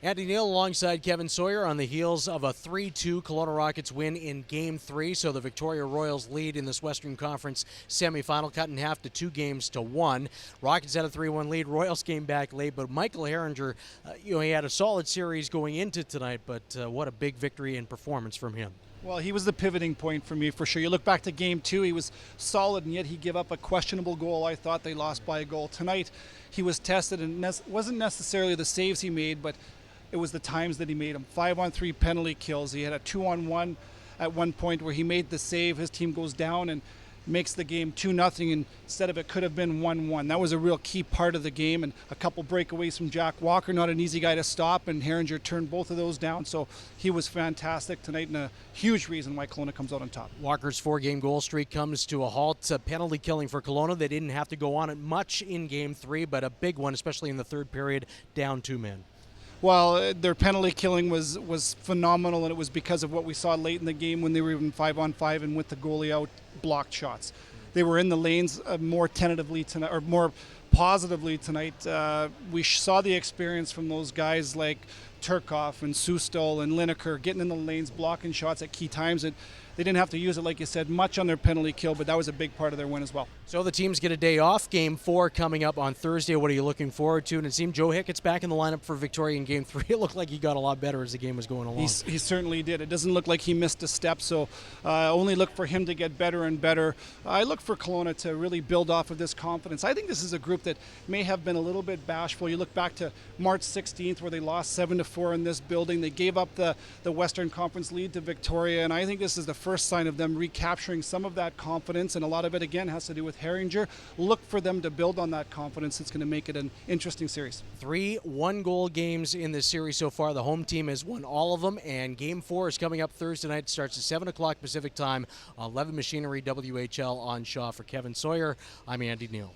Andy Neal alongside Kevin Sawyer on the heels of a 3-2 Kelowna Rockets win in Game 3. So the Victoria Royals lead in this Western Conference semifinal, cut in half to 2-1. Rockets had a 3-1 lead. Royals came back late, but Michael Herringer, he had a solid series going into tonight, but what a big victory and performance from him. Well, he was the pivoting point for me, for sure. You look back to Game 2, he was solid, and yet he gave up a questionable goal. I thought they lost by a goal. Tonight, he was tested, and wasn't necessarily the saves he made, but it was the times that he made them. 5-on-3 penalty kills. He had a 2-on-1 at one point where he made the save. His team goes down and makes the game 2-0, and instead of it could have been 1-1. That was a real key part of the game, and a couple breakaways from Jack Walker, not an easy guy to stop, and Herringer turned both of those down. So he was fantastic tonight, and a huge reason why Kelowna comes out on top. Walker's 4-game goal streak comes to a halt. Penalty killing for Kelowna. They didn't have to go on it much in Game 3, but a big one, especially in the third period, down 2 men. Well, their penalty killing was phenomenal, and it was because of what we saw late in the game when they were even 5-on-5 and with the goalie out, blocked shots. They were in the lanes more tentatively tonight, or more positively tonight. We saw the experience from those guys like Turkov and Sustal and Lineker getting in the lanes, blocking shots at key times. And they didn't have to use it, like you said, much on their penalty kill, but that was a big part of their win as well. So the teams get a day off. Game 4 coming up on Thursday. What are you looking forward to? And it seemed Joe Hickett's back in the lineup for Victoria in Game 3. It looked like he got a lot better as the game was going along. He certainly did. It doesn't look like he missed a step, so only look for him to get better and better. I look for Kelowna to really build off of this confidence. I think this is a group that may have been a little bit bashful. You look back to March 16th where they lost 7-4 in this building. They gave up the Western Conference lead to Victoria, and I think this is the first sign of them recapturing some of that confidence, and a lot of it, again, has to do with Herringer. Look for them to build on that confidence. It's going to make it an interesting series. 3 one-goal games in this series so far. The home team has won all of them, and Game 4 is coming up Thursday night. It starts at 7 o'clock Pacific time on 11 Machinery WHL on Shaw. For Kevin Sawyer, I'm Andy Neal.